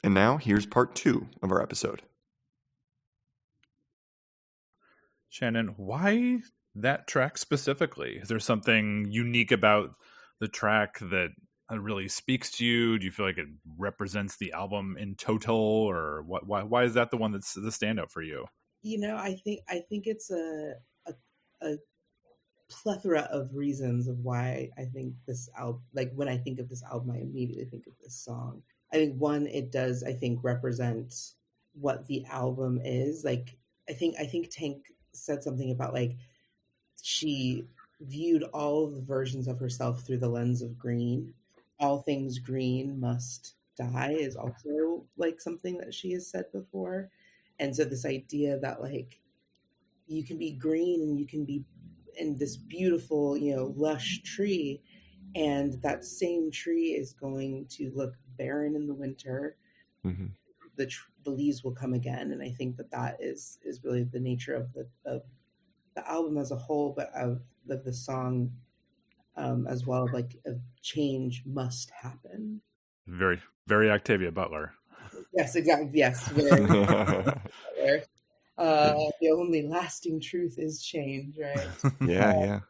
And now here's part 2 of our episode. Shannon, why that track specifically? Is there something unique about the track that really speaks to you? Do you feel like it represents the album in total, or what? Why is that the one that's the standout for you? I think it's a plethora of reasons of why I think this album. Like when I think of this album, I immediately think of this song. I think one, it does, I think, represent what the album is. Like I think Tank said something about like she viewed all of the versions of herself through the lens of green. All things green must die is also like something that she has said before. And so this idea that like you can be green and you can be in this beautiful, lush tree, and that same tree is going to look barren in the winter. Mm-hmm. The leaves will come again, and I think that is really the nature of the album as a whole, but of the song as well. Like a change must happen. Very, very Octavia Butler. Yes, exactly. Yes, very. The only lasting truth is change, right? Yeah.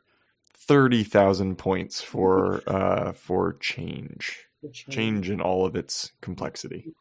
30,000 points for change. Change in all of its complexity.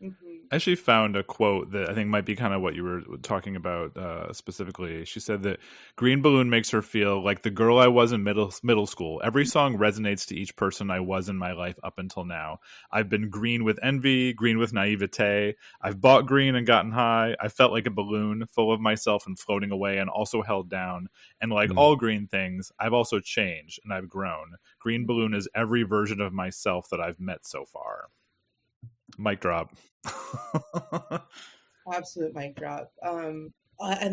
Mm-hmm. I actually found a quote that I think might be kind of what you were talking about specifically. She said that Green Balloon makes her feel like the girl I was in middle school. Every song resonates to each person I was in my life up until now. I've been green with envy, green with naivete. I've bought green and gotten high. I felt like a balloon, full of myself and floating away, and also held down. And like all green things, I've also changed and I've grown. Green Balloon is every version of myself that I've met so far. Mic drop. Absolute mic drop. And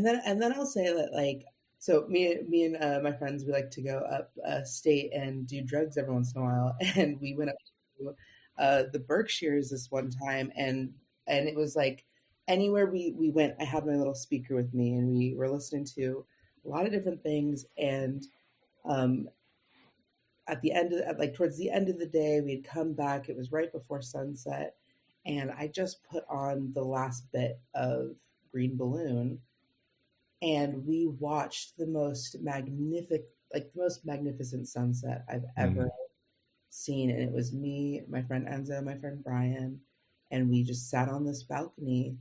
then I'll say that like, so me and my friends, we like to go up state and do drugs every once in a while, and we went up to the Berkshires this one time, and it was like anywhere we went, I had my little speaker with me, and we were listening to a lot of different things, and towards the end of the day, we'd come back. It was right before sunset. And I just put on the last bit of Green Balloon, and we watched the most magnificent sunset I've ever seen. And it was me, my friend Enzo, my friend Brian, and we just sat on this balcony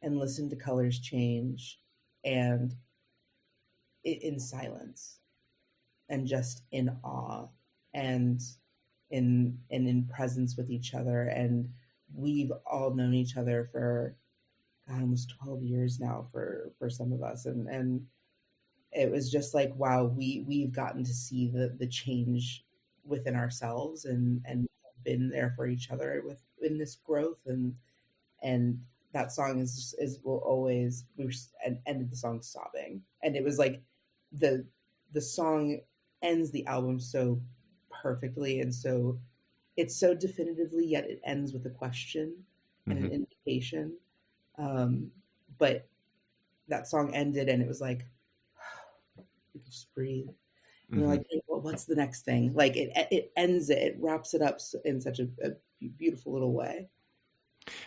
and listened to colors change, and in silence, and just in awe, and in presence with each other. And we've all known each other for almost 12 years now for some of us. And it was just like, wow, we've gotten to see the change within ourselves and been there for each other in this growth. And that song is will always, ended the song sobbing. And it was like the song ends the album so perfectly, and so it's so definitively, yet it ends with a question and an indication. But that song ended, and it was like, we could just breathe. And you're like, hey, well, what's the next thing? Like it ends it wraps it up in such a beautiful little way.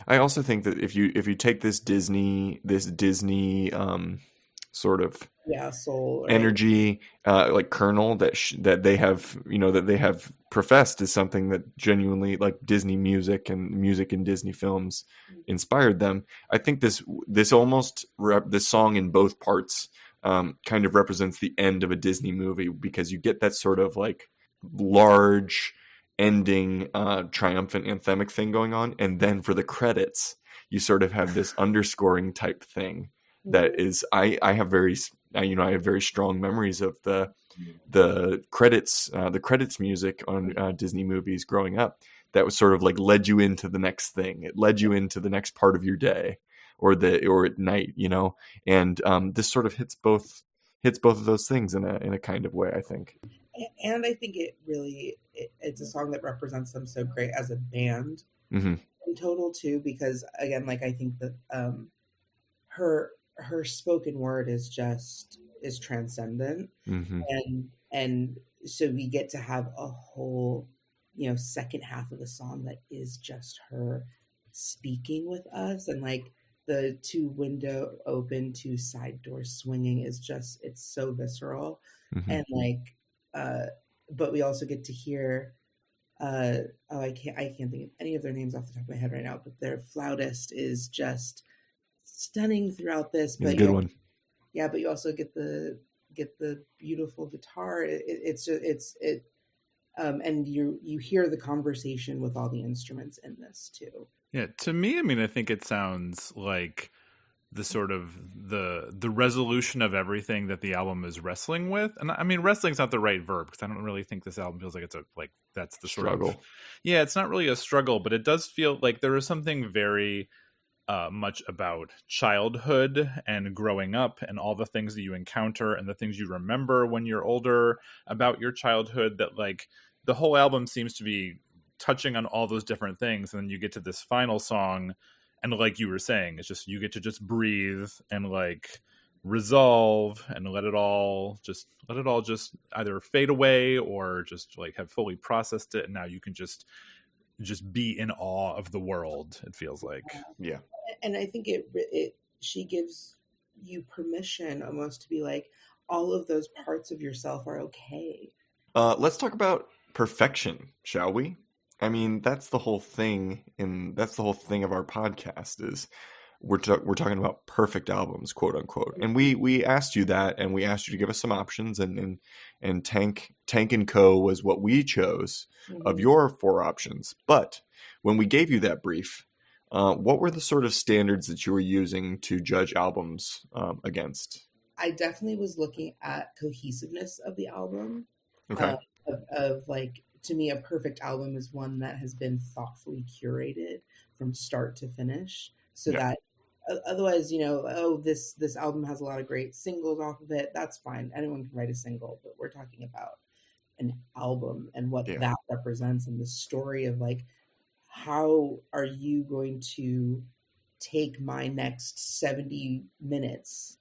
I also think that if you take this Disney sort of soul, right? energy, like kernel that they have, that they have professed is something that genuinely, like Disney music and Disney films inspired them. I think this song in both parts kind of represents the end of a Disney movie, because you get that sort of like large ending, triumphant anthemic thing going on, and then for the credits you sort of have this underscoring type thing that is, I have very strong memories of the credits music on Disney movies growing up. That was sort of like led you into the next thing. It led you into the next part of your day or at night, and this sort of hits both of those things in a kind of way, I think. And I think it's a song that represents them so great as a band in total too, because again, like I think that her spoken word is transcendent, and so we get to have a whole second half of the song that is just her speaking with us, and like the two window open, two side doors swinging is just, it's so visceral. And like but we also get to hear oh, I can't think of any of their names off the top of my head right now, but their flautist is just stunning throughout this. It's a But good one. yeah, but you also get the beautiful guitar. It's just it and you hear the conversation with all the instruments in this too. Yeah, to me, I mean, I think it sounds like the sort of the resolution of everything that the album is wrestling with. And I mean, wrestling's not the right verb, because I don't really think this album feels like it's a, like, that's the sort Struggle. of, yeah, it's not really a struggle, but it does feel like there is something very much about childhood and growing up and all the things that you encounter and the things you remember when you're older about your childhood, that like the whole album seems to be touching on all those different things. And then you get to this final song, and like you were saying, it's just, you get to just breathe and like resolve and let it all just either fade away or just like have fully processed it, and now you can just be in awe of the world, it feels like. Yeah. And I think she gives you permission almost to be like, all of those parts of yourself are okay. Let's talk about perfection, shall we? I mean, that's the whole thing, and that's the whole thing of our podcast is we're talking about perfect albums, quote unquote. And we asked you that, and we asked you to give us some options, and Tank and Co was what we chose of your 4 options. But when we gave you that brief, what were the sort of standards that you were using to judge albums against? I definitely was looking at cohesiveness of the album. Okay. Of like, to me, a perfect album is one that has been thoughtfully curated from start to finish, so that otherwise, you know, oh, this album has a lot of great singles off of it. That's fine. Anyone can write a single, but we're talking about an album and what that represents, and the story of like, how are you going to take my next 70 minutes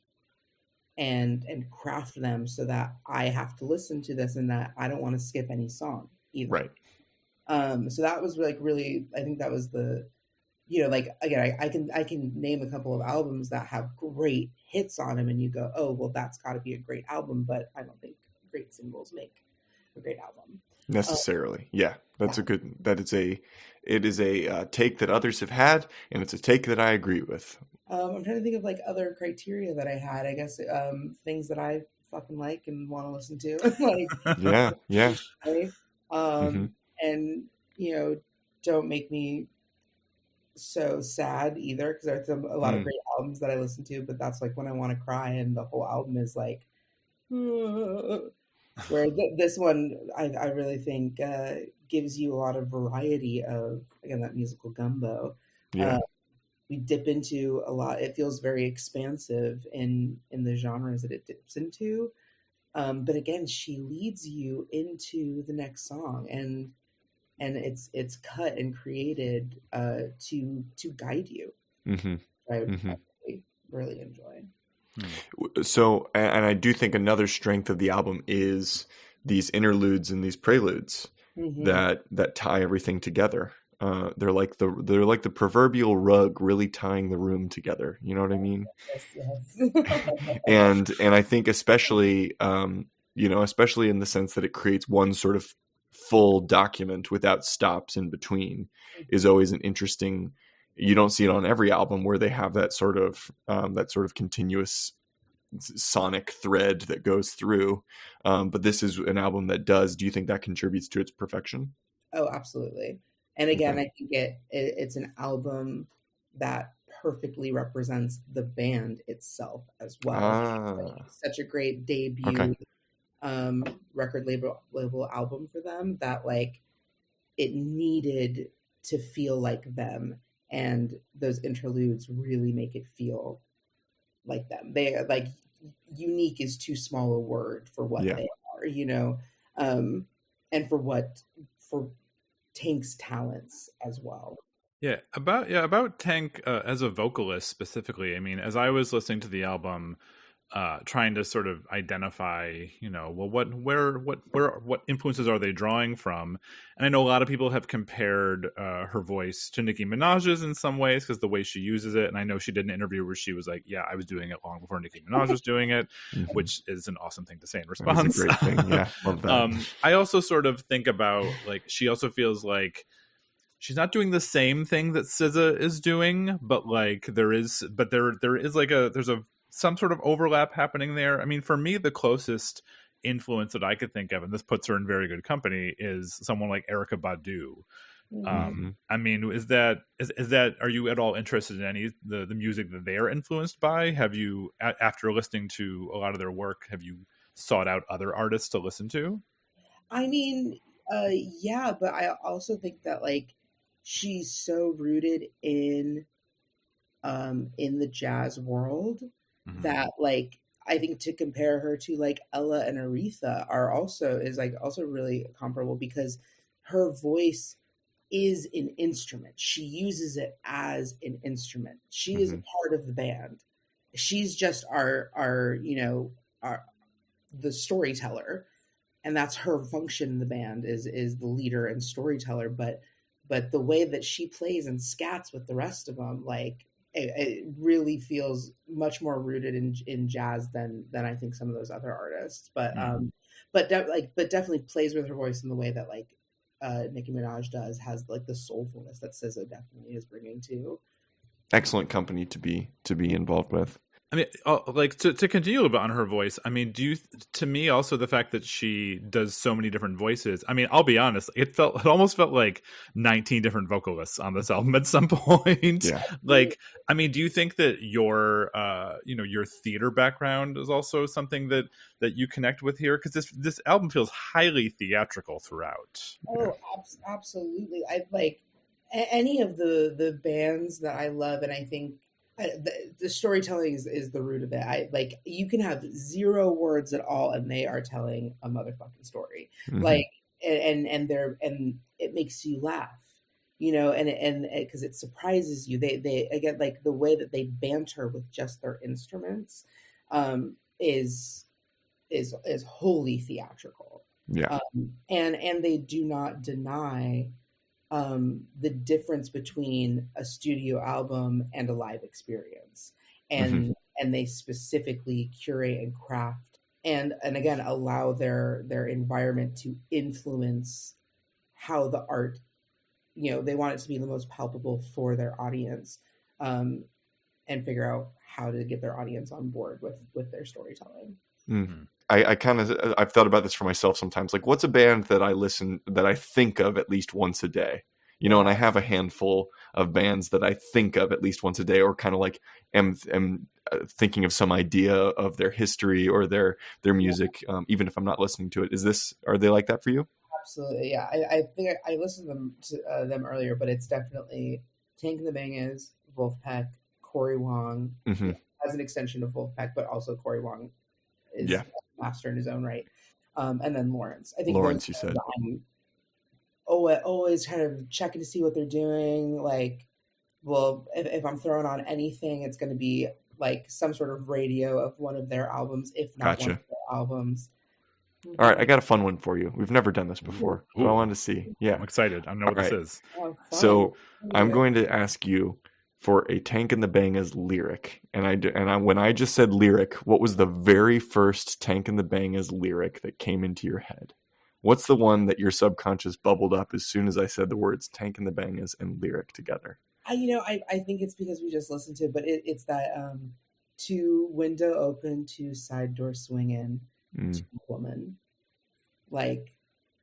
and craft them so that I have to listen to this and that I don't want to skip any song either. Right. So that was like really, I think that was the, you know, like, again, I can name a couple of albums that have great hits on them, and you go, oh, well, that's got to be a great album, but I don't think great singles make a great album Necessarily. That's a good, it is a take that others have had, and it's a take that I agree with. I'm trying to think of like other criteria that I had, I guess, things that I fucking like and want to listen to. Like, yeah. Right? And, you know, don't make me so sad either, because there's a lot of great albums that I listen to, but that's like when I want to cry and the whole album is like, where this one, I really think gives you a lot of variety of, again, that musical gumbo. We dip into a lot. It feels very expansive in the genres that it dips into. But again, she leads you into the next song, and it's cut and created to guide you. I really enjoy. So, and I do think another strength of the album is these interludes and these preludes that tie everything together. They're like the proverbial rug really tying the room together. You know what I mean? Yes. And I think especially, especially in the sense that it creates one sort of full document without stops in between is always an interesting. You don't see it on every album where they have that sort of continuous sonic thread that goes through. But this is an album that does. Do you think that contributes to its perfection? Oh, absolutely. And again, I think it's an album that perfectly represents the band itself as well. It's such a great debut record label album for them that like it needed to feel like them, and those interludes really make it feel like them. They are like, unique is too small a word for what they are, you know, and for Tank's talents as well. About Tank as a vocalist specifically. I mean, as I was listening to the album, trying to sort of identify, well, what influences are they drawing from? And I know a lot of people have compared her voice to Nicki Minaj's in some ways because the way she uses it. And I know she did an interview where she was like, "Yeah, I was doing it long before Nicki Minaj was doing it," which is an awesome thing to say in response. It's a great thing. Yeah, love that. I also sort of think about like she also feels like she's not doing the same thing that SZA is doing, but like there is like there's some sort of overlap happening there. I mean, for me, the closest influence that I could think of, and this puts her in very good company, is someone like Erykah Badu. I mean, is that are you at all interested in any the music that they are influenced by? Have you, after listening to a lot of their work, have you sought out other artists to listen to? I mean, yeah, but I also think that like she's so rooted in the jazz world that like I think to compare her to like Ella and Aretha is also really comparable because her voice is an instrument. She uses it as an instrument. She is a part of the band. She's just our the storyteller, and that's her function in the band is the leader and storyteller. But the way that she plays and scats with the rest of them, like it really feels much more rooted in jazz than I think some of those other artists. But definitely plays with her voice in the way that like Nicki Minaj does, has like the soulfulness that SZA definitely is bringing to. Excellent company to be involved with. I mean, like to continue a little bit on her voice. I mean, to me also the fact that she does so many different voices. I mean, I'll be honest, it almost felt like 19 different vocalists on this album at some point. Yeah. Like, I mean, do you think that your theater background is also something that you connect with here? Because this album feels highly theatrical throughout. Oh, absolutely. I like any of the bands that I love, and I think. The storytelling is the root of it. I like you can have 0 words at all, and they are telling a motherfucking story. Like, and it makes you laugh, and because it surprises you. They again like the way that they banter with just their instruments, is wholly theatrical. Yeah, and they do not deny the difference between a studio album and a live experience, and they specifically curate and craft and again allow their environment to influence how the art, they want it to be the most palpable for their audience, and figure out how to get their audience on board with their storytelling. I've thought about this for myself sometimes. Like, what's a band that I think of at least once a day? And I have a handful of bands that I think of at least once a day, or kind of like am thinking of some idea of their history or their music, even if I'm not listening to it. Are they like that for you? Absolutely, yeah. I think I listened to them earlier, but it's definitely Tank and the Bangas, Wolfpack, Corey Wong, as an extension of Wolfpack, but also Corey Wong is a master in his own right. And then Lawrence. I think Lawrence, you said. I'm always kind of checking to see what they're doing. Like, well, if I'm throwing on anything, it's going to be like some sort of radio of one of their albums, if not one of their albums. All right, I got a fun one for you. We've never done this before, but I wanted to see. Yeah, I'm excited. I know what this is. Oh, so I'm going to ask you for a Tank and the Bangas lyric, and when I just said lyric, what was the very first Tank and the Bangas lyric that came into your head? What's the one that your subconscious bubbled up as soon as I said the words Tank and the Bangas and lyric together? I think it's because we just listened to it, but it's that to window open, to side door swinging, to woman. Like,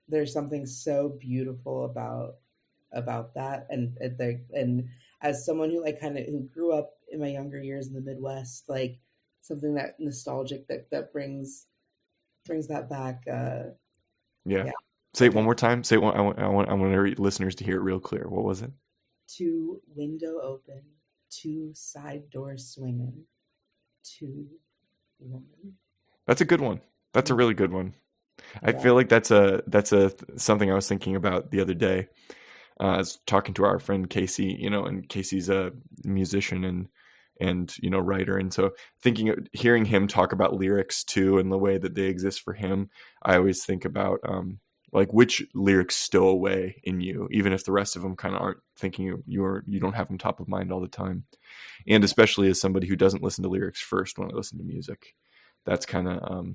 there's something so beautiful about that, and as someone who grew up in my younger years in the Midwest, like something that nostalgic that brings that back. Yeah. Say it one more time. Say it one. I want our listeners to hear it real clear. What was it? To window open, to side door swinging, to woman. That's a good one. That's a really good one. I feel like that's a something I was thinking about the other day. I was talking to our friend Casey, and Casey's a musician, and writer. And so hearing him talk about lyrics too and the way that they exist for him, I always think about like which lyrics stow away in you, even if the rest of them kind of aren't thinking you don't have them top of mind all the time. And especially as somebody who doesn't listen to lyrics first when I listen to music, that's kind of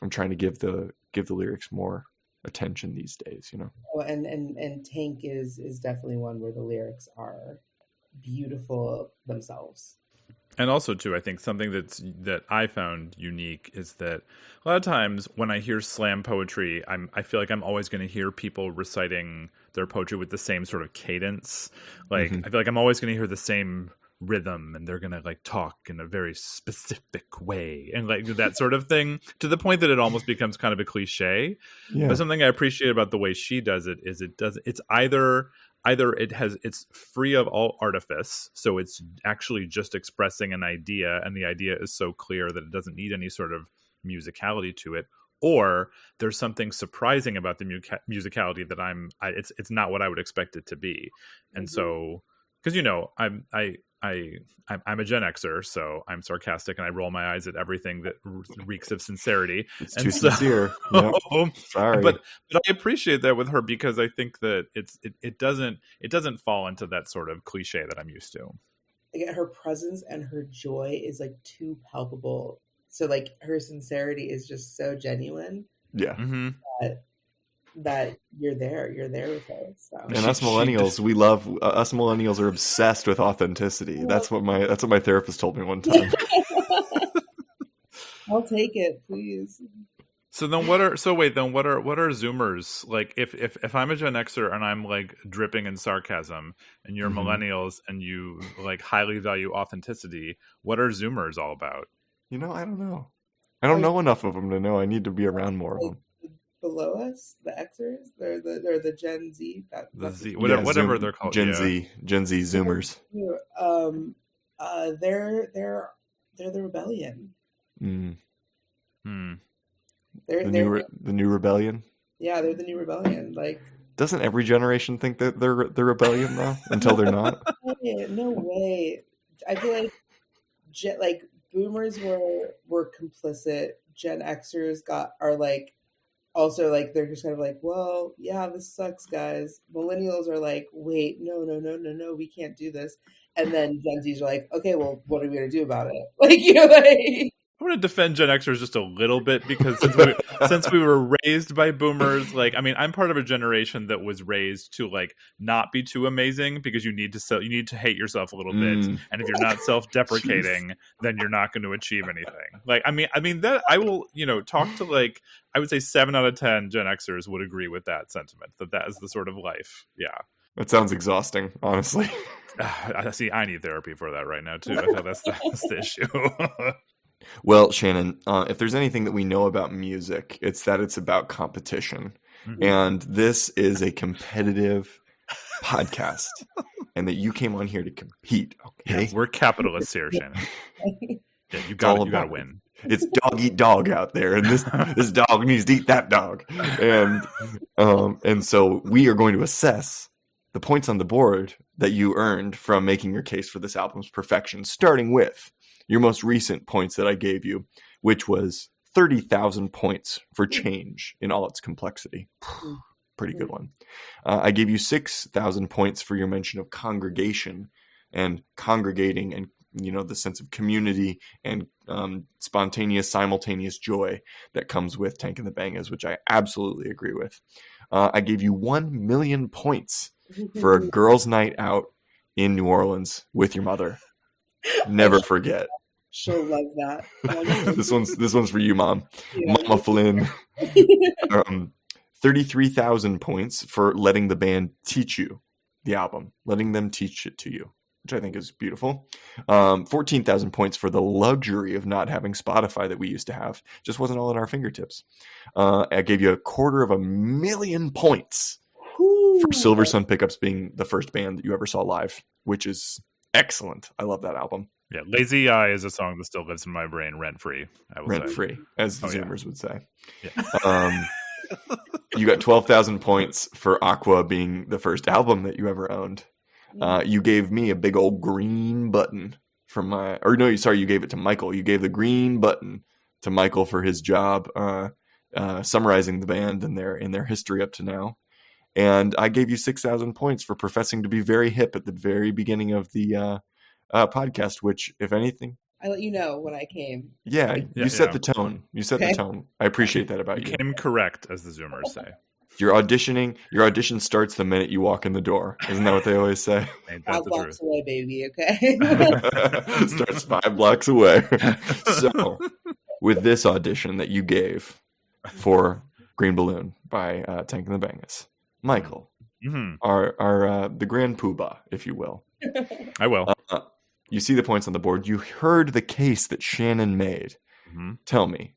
I'm trying to give the lyrics more attention these days. Oh, and Tank is definitely one where the lyrics are beautiful themselves. And also, too, I think something that I found unique is that a lot of times when I hear slam poetry, I feel like I'm always going to hear people reciting their poetry with the same sort of cadence. Like, I feel like I'm always going to hear the same rhythm, and they're going to like talk in a very specific way and like that sort of thing, to the point that it almost becomes kind of a cliche. Yeah. But something I appreciate about the way she does it is it's either it's free of all artifice, so it's actually just expressing an idea, and the idea is so clear that it doesn't need any sort of musicality to it, or there's something surprising about the musicality that it's not what I would expect it to be. And so, because I'm a Gen Xer, so I'm sarcastic and I roll my eyes at everything that reeks of sincerity. It's too sincere. Yep. Sorry, but I appreciate that with her, because I think that it doesn't fall into that sort of cliche that I'm used to. Again, her presence and her joy is like too palpable. So like her sincerity is just so genuine. Yeah. That you're there with her. So. And us millennials, we love us millennials are obsessed with authenticity. That's what my therapist told me one time. I'll take it, please. So then what are Zoomers like? If I'm a Gen Xer and I'm like dripping in sarcasm, and you're millennials and you like highly value authenticity, what are Zoomers all about? I don't know. I don't know enough of them to know. I need to be around more of them. Below us, the Xers, they're the Gen Z. Whatever they're called. Gen Z Zoomers. They're the rebellion. They're the new rebellion. Yeah, they're the new rebellion. Like, doesn't every generation think that they're the rebellion though, until they're not? No way. I feel like boomers were complicit. Gen Xers are like. Also, like, they're just kind of like, well, yeah, this sucks, guys. Millennials are like, wait, no, we can't do this. And then Gen Zs are like, okay, well, what are we going to do about it? Like, like... I want to defend Gen Xers just a little bit, because since we were raised by boomers, like, I mean, I'm part of a generation that was raised to like not be too amazing, because you need to hate yourself a little bit, and if you're not self-deprecating, then you're not going to achieve anything. Like, I mean that I will, talk to like, I would say 7 out of 10 Gen Xers would agree with that sentiment, that is the sort of life. Yeah. That sounds exhausting, honestly. See, I need therapy for that right now too. I feel that's the issue. Well, Shannon, if there's anything that we know about music, it's that it's about competition. And this is a competitive podcast, and that you came on here to compete. Okay, yeah, we're capitalists here, Shannon. Yeah, you got to win. It's dog eat dog out there, and this dog needs to eat that dog. And so we are going to assess the points on the board that you earned from making your case for this album's perfection, starting with your most recent points that I gave you, which was 30,000 points for change in all its complexity. Pretty good one. I gave you 6,000 points for your mention of congregation and congregating, and the sense of community and spontaneous, simultaneous joy that comes with Tank and the Bangas, which I absolutely agree with. I gave you 1 million points for a girls' night out in New Orleans with your mother. Never forget. She'll love that. This one's for you, Mom. Yeah. Mama Flynn. 33,000 points for letting the band teach you the album, letting them teach it to you, which I think is beautiful. 14,000 points for the luxury of not having Spotify that we used to have. Just wasn't all at our fingertips. I gave you 250,000 points for Silver Sun Pickups being the first band that you ever saw live, which is excellent. I love that album. Yeah, Lazy Eye is a song that still lives in my brain rent-free. Rent-free, as the Zoomers would say. Yeah. You got 12,000 points for Aqua being the first album that you ever owned. You gave me a big old green button you gave it to Michael. You gave the green button to Michael for his job summarizing the band and their history up to now. And I gave you 6,000 points for professing to be very hip at the very beginning of the podcast, which, if anything, I let you know when I came. Yeah, you set the tone. You set the tone. I appreciate that about you. You came correct, as the Zoomers say. Your audition starts the minute you walk in the door. Isn't that what they always say? Ain't that 5 the blocks truth? away, baby, okay? Starts 5 blocks away. So, with this audition that you gave for Green Balloon by Tank and the Bangas, Michael, our the grand poobah, if you will. I will. You see the points on the board. You heard the case that Shannon made. Tell me,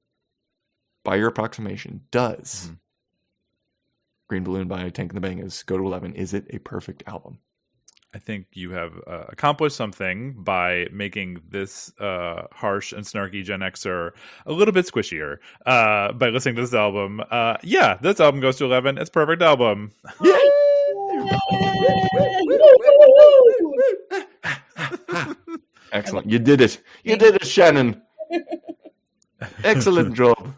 by your approximation, does Green Balloon by Tank and the Bangas go to 11? Is it a perfect album? I think you have accomplished something by making this harsh and snarky Gen Xer a little bit squishier by listening to this album. Yeah, this album goes to 11. It's a perfect album. Yay! Excellent. You did it. You did it, Shannon. Excellent job.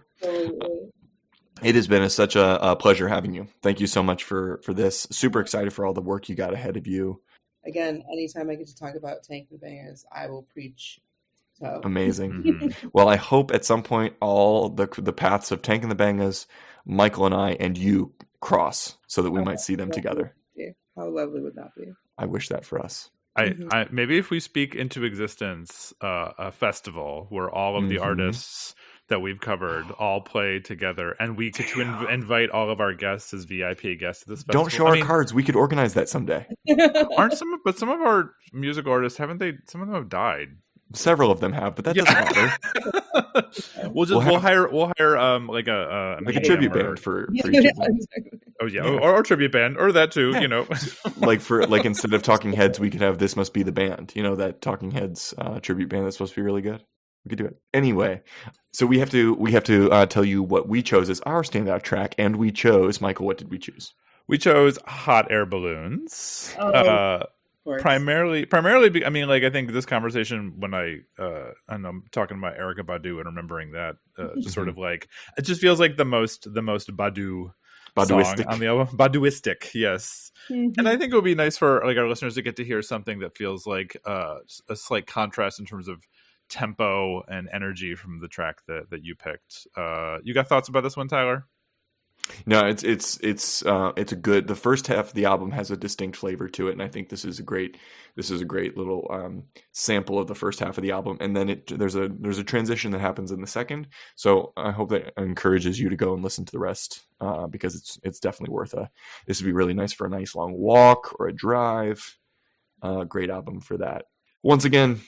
It has been such a pleasure having you. Thank you so much for this. Super excited for all the work you got ahead of you. Again, anytime I get to talk about Tank and the Bangas, I will preach. So Amazing. Well, I hope at some point all the paths of Tank and the Bangas, Michael and I, and you cross so that we might see them together. How lovely would that be? I wish that for us. I maybe if we speak into existence a festival where all of the artists that we've covered all play together, and we get to invite all of our guests as VIP guests to this festival. Don't show our cards. We could organize that someday. Some of our music artists, haven't they? Some of them have died. Several of them have, but that doesn't matter. We'll hire like a tribute band for each of them. Oh yeah, or tribute band, or that too. You know, like instead of Talking Heads, we could have This Must Be the Band. You know, that Talking Heads tribute band that's supposed to be really good. We could do it anyway. So we have to tell you what we chose as our standout track, and we chose, Michael. What did we choose? We chose Hot Air Balloons. Primarily, I mean, like, I think this conversation, when I'm talking about Erykah Badu and remembering that, just sort of like, it just feels like the most Badu song on the album. Baduistic, yes. And I think it would be nice for like our listeners to get to hear something that feels like a slight contrast in terms of tempo and energy from the track that you picked. You got thoughts about this one, Tyler? No, it's a good. The first half of the album has a distinct flavor to it, and I think this is a great little sample of the first half of the album. And then there's a transition that happens in the second. So I hope that encourages you to go and listen to the rest because it's definitely worth this would be really nice for a nice long walk or a drive. Great album for that. Once again,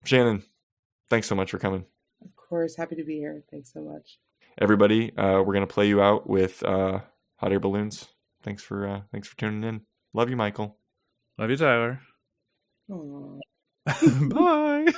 Shannon, thanks so much for coming. Of course, happy to be here. Thanks so much. Everybody, we're going to play you out with Hot Air Balloons. Thanks for tuning in. Love you, Michael. Love you, Tyler. Aww. Bye.